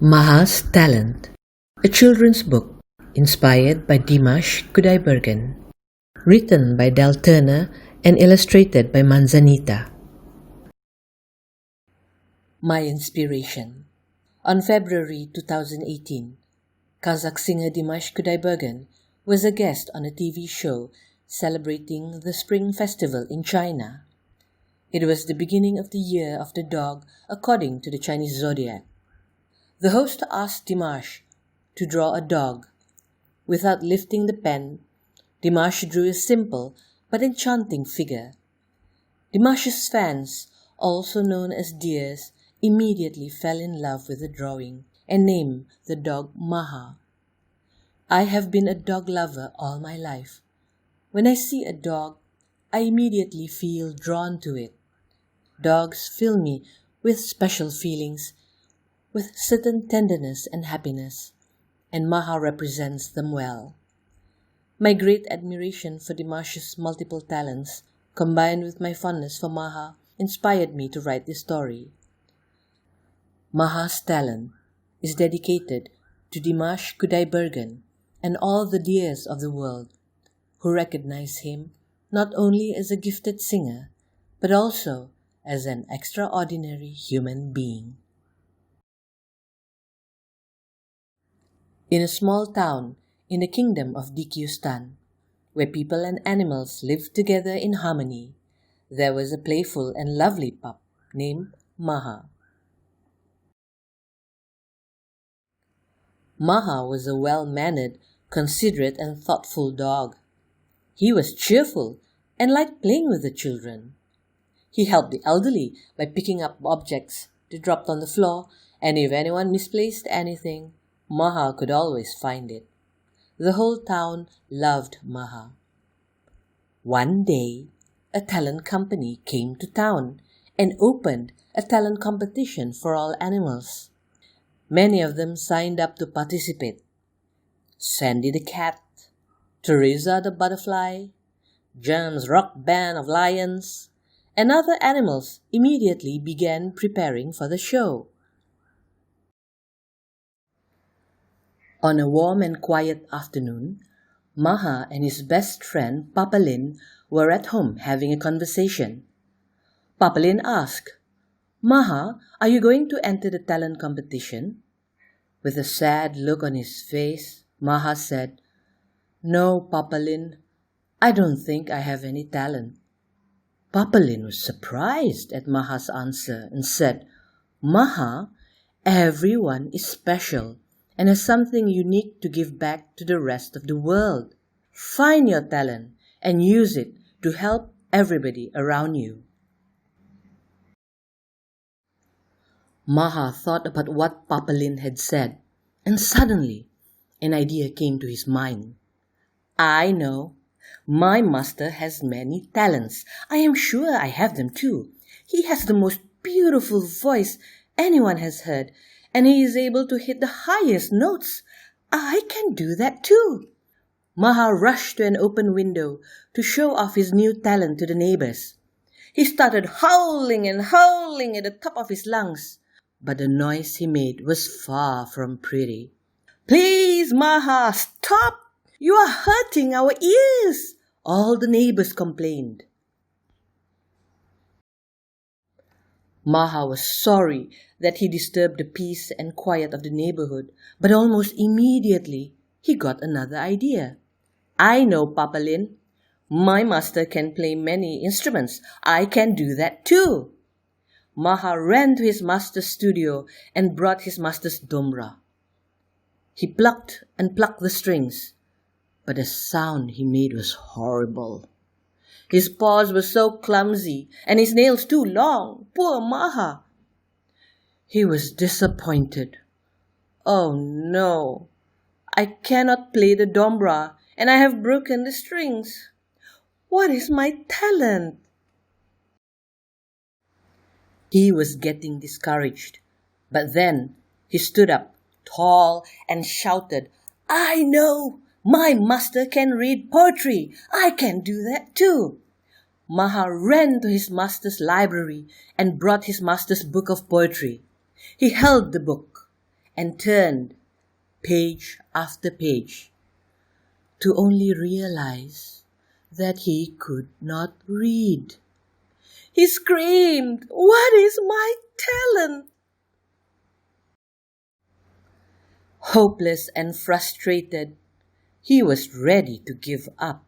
Maha's Talent, a children's book inspired by Dimash Kudaibergen, written by Dell Turner and illustrated by Manzanita. My inspiration. On February 2018, Kazakh singer Dimash Kudaibergen was a guest on a TV show celebrating the Spring Festival in China. It was the beginning of the Year of the Dog according to the Chinese zodiac. The host asked Dimash to draw a dog. Without lifting the pen, Dimash drew a simple but enchanting figure. Dimash's fans, also known as deers, immediately fell in love with the drawing and named the dog Maha. I have been a dog lover all my life. When I see a dog, I immediately feel drawn to it. Dogs fill me with special feelings, with certain tenderness and happiness, and Maha represents them well. My great admiration for Dimash's multiple talents, combined with my fondness for Maha, inspired me to write this story. Maha's Talent is dedicated to Dimash Kudaibergen and all the deers of the world who recognize him not only as a gifted singer, but also as an extraordinary human being. In a small town in the kingdom of Dikyustan, where people and animals lived together in harmony, there was a playful and lovely pup named Maha. Maha was a well-mannered, considerate and thoughtful dog. He was cheerful and liked playing with the children. He helped the elderly by picking up objects they dropped on the floor, and if anyone misplaced anything, Maha could always find it. The whole town loved Maha. One day, a talent company came to town and opened a talent competition for all animals. Many of them signed up to participate. Sandy the cat, Teresa the butterfly, John's rock band of lions, and other animals immediately began preparing for the show. On a warm and quiet afternoon, Maha and his best friend Papalin were at home having a conversation. Papalin asked, "Maha, are you going to enter the talent competition?" With a sad look on his face, Maha said, "No, Papalin, I don't think I have any talent." Papalin was surprised at Maha's answer and said, "Maha, everyone is special and has something unique to give back to the rest of the world. Find your talent and use it to help everybody around you." Maha thought about what Papalin had said, and suddenly an idea came to his mind. "I know. My master has many talents. I am sure I have them too. He has the most beautiful voice anyone has heard, and he is able to hit the highest notes. I can do that too." Maha rushed to an open window to show off his new talent to the neighbors. He started howling and howling at the top of his lungs, but the noise he made was far from pretty. "Please, Maha, stop! You are hurting our ears!" all the neighbors complained. Maha was sorry that he disturbed the peace and quiet of the neighborhood, but almost immediately he got another idea. "I know, Papalin. My master can play many instruments. I can do that too." Maha ran to his master's studio and brought his master's dombra. He plucked and plucked the strings, but the sound he made was horrible. His paws were so clumsy and his nails too long. Poor Maha! He was disappointed. "Oh no, I cannot play the dombra and I have broken the strings. What is my talent?" He was getting discouraged, but then he stood up, tall, and shouted, "I know! My master can read poetry. I can do that too." Maha ran to his master's library and brought his master's book of poetry. He held the book, and turned page after page, to only realize that he could not read. He screamed, "What is my talent?" Hopeless and frustrated, he was ready to give up.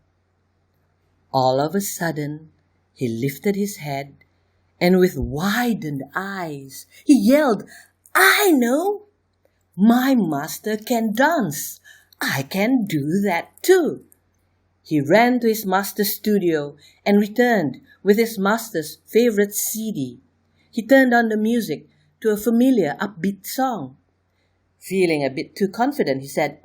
All of a sudden, he lifted his head, and with widened eyes, he yelled, "I know! My master can dance. I can do that too." He ran to his master's studio and returned with his master's favorite CD. He turned on the music to a familiar upbeat song. Feeling a bit too confident, he said,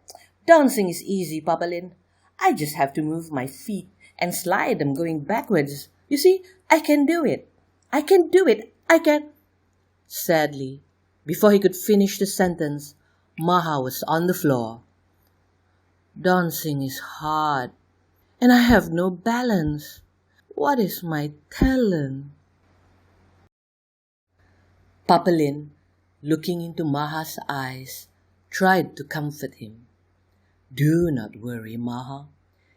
"Dancing is easy, Papa Lin. I just have to move my feet and slide them going backwards. You see, I can do it. I can do it. I can..." Sadly, before he could finish the sentence, Maha was on the floor. "Dancing is hard, and I have no balance. What is my talent?" Papa Lin, looking into Maha's eyes, tried to comfort him. "Do not worry, Maha.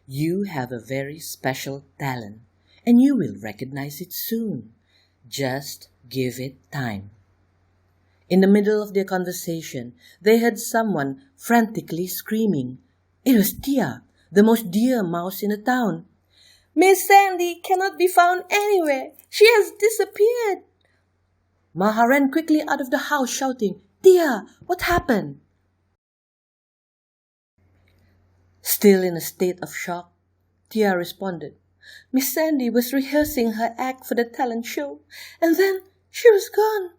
You have a very special talent, and you will recognize it soon. Just give it time." In the middle of their conversation, they heard someone frantically screaming. It was Tia, the most dear mouse in the town. "Miss Sandy cannot be found anywhere. She has disappeared." Maha ran quickly out of the house shouting, "Tia, what happened?" Still in a state of shock, Tia responded, "Miss Sandy was rehearsing her act for the talent show, and then she was gone."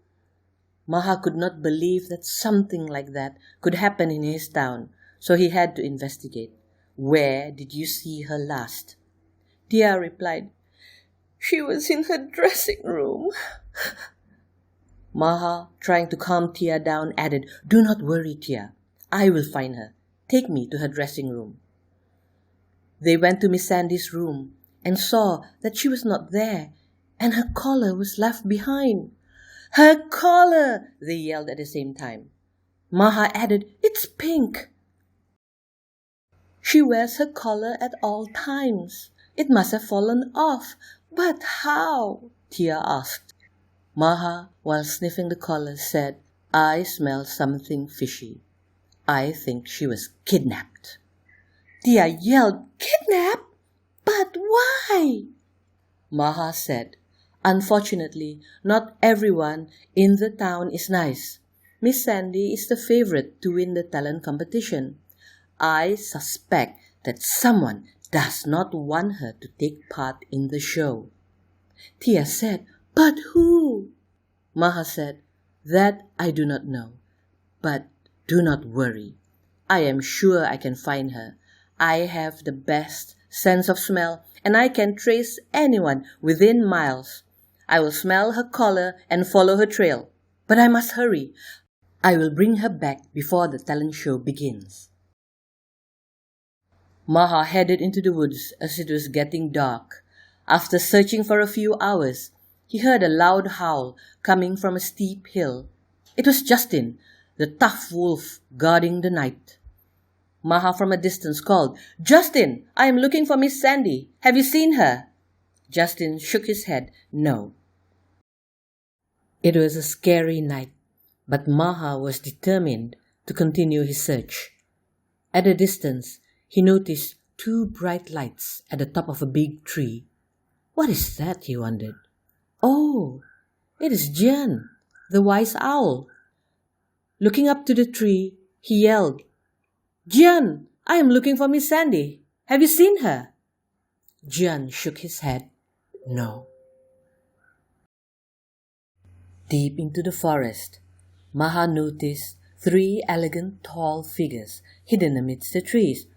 Maha could not believe that something like that could happen in his town, so he had to investigate. "Where did you see her last?" Tia replied, "She was in her dressing room." Maha, trying to calm Tia down, added, "Do not worry, Tia. I will find her. Take me to her dressing room." They went to Miss Sandy's room and saw that she was not there, and her collar was left behind. "Her collar!" they yelled at the same time. Maha added, "It's pink." "She wears her collar at all times. It must have fallen off. But how?" Tia asked. Maha, while sniffing the collar, said, "I smell something fishy. I think she was kidnapped." Tia yelled, "Kidnapped? But why?" Maha said, "Unfortunately, not everyone in the town is nice. Miss Sandy is the favorite to win the talent competition. I suspect that someone does not want her to take part in the show." Tia said, "But who?" Maha said, "That I do not know. But do not worry. I am sure I can find her. I have the best sense of smell, and I can trace anyone within miles. I will smell her collar and follow her trail. But I must hurry. I will bring her back before the talent show begins." Maha headed into the woods as it was getting dark. After searching for a few hours, he heard a loud howl coming from a steep hill. It was Justin, the tough wolf guarding the night. Maha from a distance called, "Justin, I am looking for Miss Sandy. Have you seen her?" Justin shook his head, "No." It was a scary night, but Maha was determined to continue his search. At a distance, he noticed two bright lights at the top of a big tree. "What is that?" he wondered. "Oh, it is Jian, the wise owl." Looking up to the tree, he yelled, "Jian, I am looking for Miss Sandy. Have you seen her?" Jian shook his head, "No." Deep into the forest, Maha noticed 3 elegant tall figures hidden amidst the trees.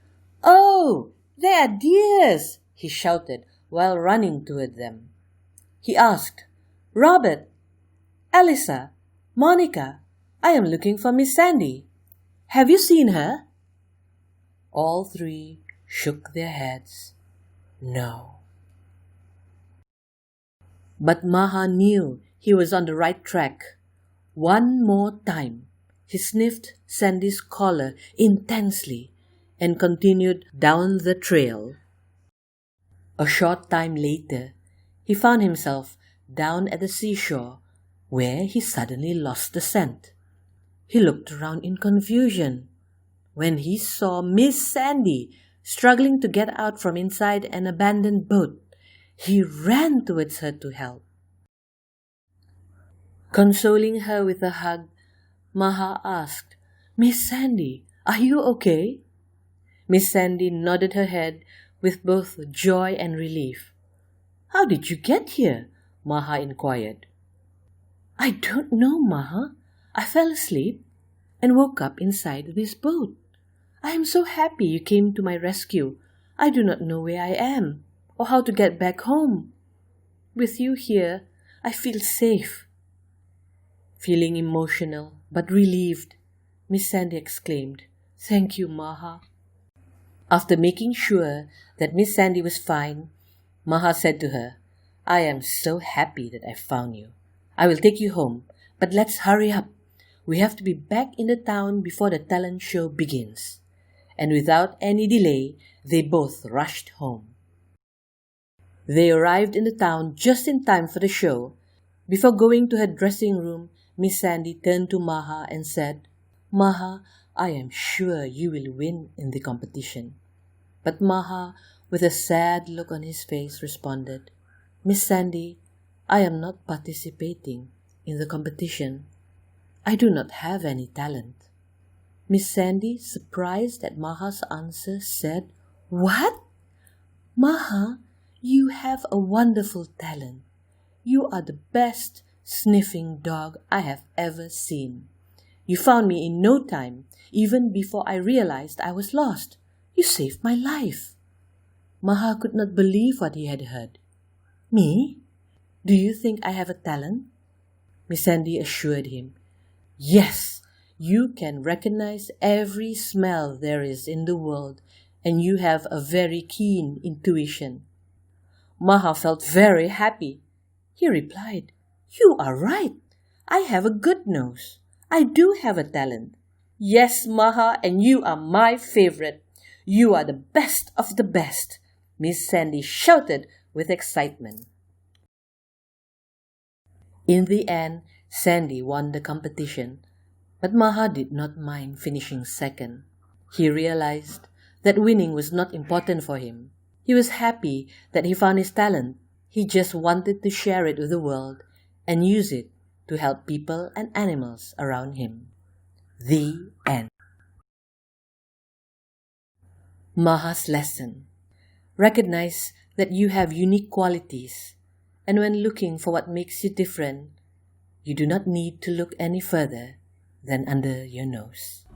"Oh, they are deers!" he shouted while running toward them. He asked, "Robert, Elisa, Monica, I am looking for Miss Sandy. Have you seen her?" All 3 shook their heads, "No." But Maha knew he was on the right track. One more time, He sniffed Sandy's collar intensely and continued down the trail. A short time later, he found himself down at the seashore where he suddenly lost the scent. He looked around in confusion when he saw Miss Sandy struggling to get out from inside an abandoned boat. He ran towards her to help. Consoling her with a hug, Maha asked, "Miss Sandy, are you okay?" Miss Sandy nodded her head with both joy and relief. "How did you get here?" Maha inquired. "I don't know, Maha. I fell asleep and woke up inside this boat. I am so happy you came to my rescue. I do not know where I am or how to get back home. With you here, I feel safe." Feeling emotional but relieved, Miss Sandy exclaimed, "Thank you, Maha." After making sure that Miss Sandy was fine, Maha said to her, "I am so happy that I found you. I will take you home, but let's hurry up. We have to be back in the town before the talent show begins." And without any delay, they both rushed home. They arrived in the town just in time for the show. Before going to her dressing room, Miss Sandy turned to Maha and said, "Maha, I am sure you will win in the competition." But Maha, with a sad look on his face, responded, "Miss Sandy, I am not participating in the competition. I do not have any talent." Miss Sandy, surprised at Maha's answer, said, "What? Maha, you have a wonderful talent. You are the best sniffing dog I have ever seen. You found me in no time, even before I realized I was lost. You saved my life." Maha could not believe what he had heard. "Me? Do you think I have a talent?" Miss Sandy assured him, "Yes, you can recognize every smell there is in the world, and you have a very keen intuition." Maha felt very happy. He replied, "You are right. I have a good nose. I do have a talent. Yes, Maha, and you are my favorite. You are the best of the best," Miss Sandy shouted with excitement. In the end, Sandy won the competition, but Maha did not mind finishing second. He realized that winning was not important for him. He was happy that he found his talent. He just wanted to share it with the world and use it to help people and animals around him. The end. Maha's lesson. Recognize that you have unique qualities, and when looking for what makes you different, you do not need to look any further than under your nose.